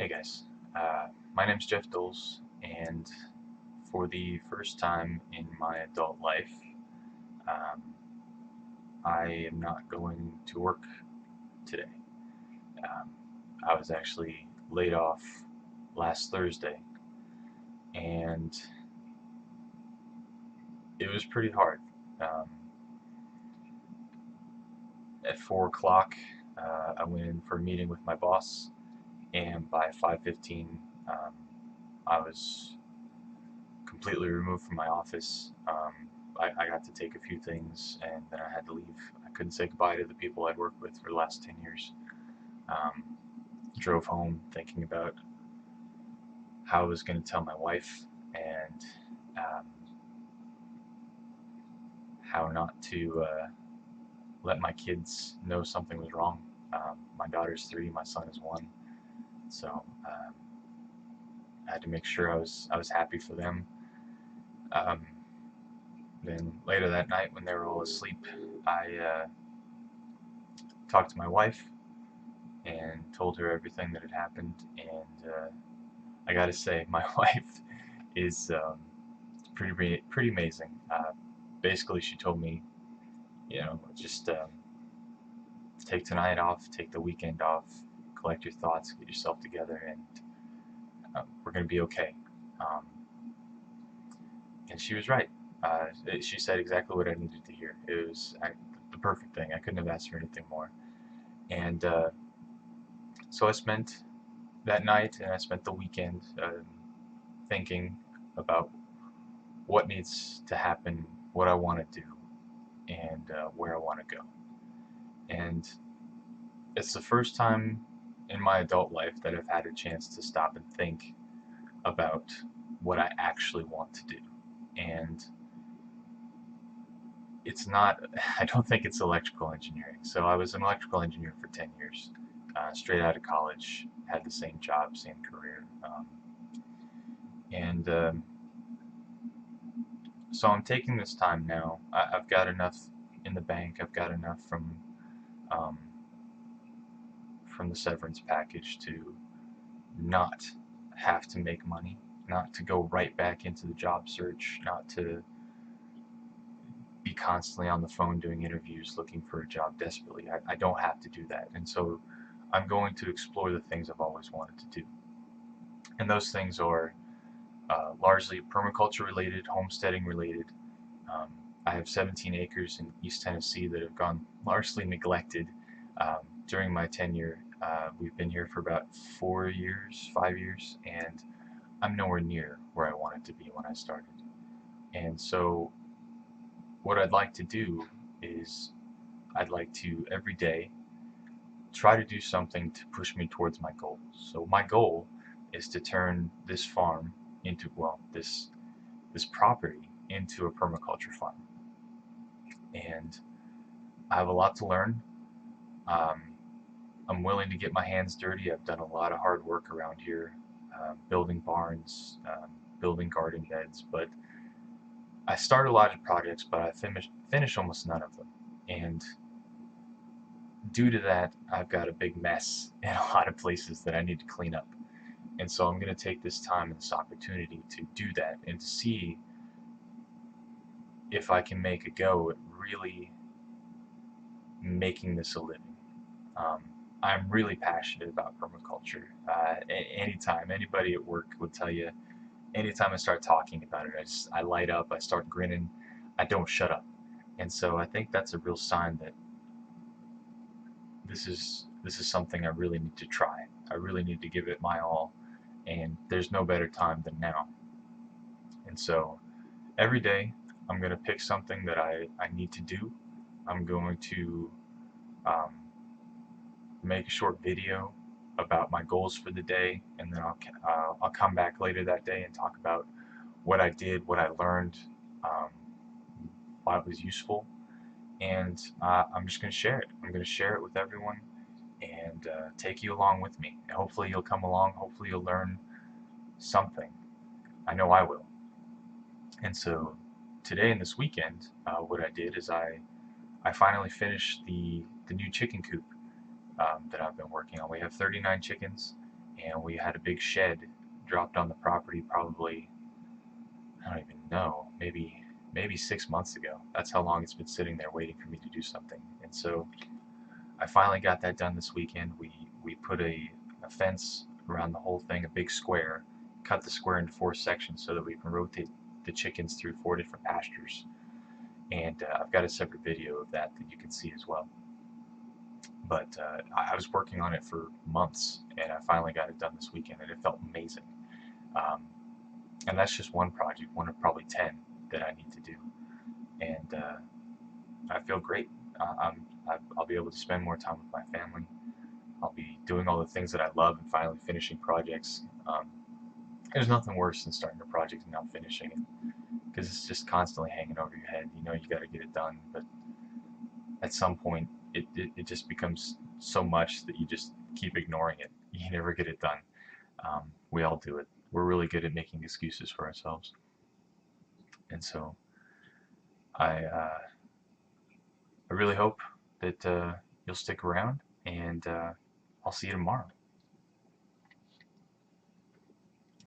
Hey guys, my name's Jeff Doles, and for the first time in my adult life, um, I am not going to work today. Um, I was actually laid off last Thursday, and it was pretty hard. Um, at 4 o'clock, I went in for a meeting with my boss, and by 5:15, I was completely removed from my office. I got to take a few things and then I had to leave. I couldn't say goodbye to the people I'd worked with for the last 10 years. Um, Drove home thinking about how I was going to tell my wife and um, how not to let my kids know something was wrong. My daughter's 3, my son is 1, so I had to make sure I was happy for them. Um, then later that night, when they were all asleep, I talked to my wife and told her everything that had happened. And I gotta say, my wife is pretty amazing. Basically, she told me, just take tonight off, take the weekend off, collect your thoughts, get yourself together, and we're gonna be okay. Um, and she was right. She said exactly what I needed to hear. It was the perfect thing. I couldn't have asked for anything more. And so I spent that night and I spent the weekend thinking about what needs to happen, what I want to do, and where I want to go. And it's the first time in my adult life that I've had a chance to stop and think about what I actually want to do. And it's not, I don't think it's electrical engineering. So I was an electrical engineer for 10 years, straight out of college, had the same job, same career. And So I'm taking this time now. I've got enough in the bank. I've got enough um, from the severance package to not have to make money, not to go right back into the job search, not to be constantly on the phone doing interviews looking for a job desperately. I don't have to do that. And so I'm going to explore the things I've always wanted to do. And those things are largely permaculture related, homesteading related. Um, I have 17 acres in East Tennessee that have gone largely neglected during my tenure. We've been here for about 4 years, 5 years, and I'm nowhere near where I wanted to be when I started. And so, what I'd like to do is I'd like to every day try to do something to push me towards my goals. So, my goal is to turn this farm into, well, this property into a permaculture farm. And I have a lot to learn. Um, I'm willing to get my hands dirty. I've done a lot of hard work around here, building barns, building garden beds, but I start a lot of projects, but I finish almost none of them. And due to that, I've got a big mess in a lot of places that I need to clean up. And so I'm going to take this time and this opportunity to do that and to see if I can make a go at really making this a living. Um, I'm really passionate about permaculture. Anytime anybody at work would tell you, anytime I start talking about it, I light up, I start grinning, I don't shut up. And so I think that's a real sign that this is something I really need to try. I really need to give it my all, and there's no better time than now. And so every day I'm going to pick something that I need to do. I'm going to um, make a short video about my goals for the day, and then I'll come back later that day and talk about what I did, what I learned, um, why it was useful, and I'm just going to share it. I'm going to share it with everyone and take you along with me. And hopefully you'll come along. Hopefully you'll learn something. I know I will. And so today and this weekend, what I did is I finally finished the new chicken coop that I've been working on. We have 39 chickens, and we had a big shed dropped on the property probably, I don't even know, maybe 6 months ago. That's how long it's been sitting there waiting for me to do something. And so I finally got that done this weekend. We put a fence around the whole thing, a big square, cut the square into 4 sections so that we can rotate the chickens through 4 different pastures. And I've got a separate video of that that you can see as well. But I was working on it for months, and I finally got it done this weekend, and it felt amazing. Um, and that's just one project, one of probably 10 that I need to do. And I feel great. I'll be able to spend more time with my family. I'll be doing all the things that I love and finally finishing projects. There's nothing worse than starting a project and not finishing it, because it's just constantly hanging over your head. You know you got to get it done, but at some point it just becomes so much that you just keep ignoring it. You never get it done. We all do it. We're really good at making excuses for ourselves. And so I really hope that you'll stick around, and I'll see you tomorrow.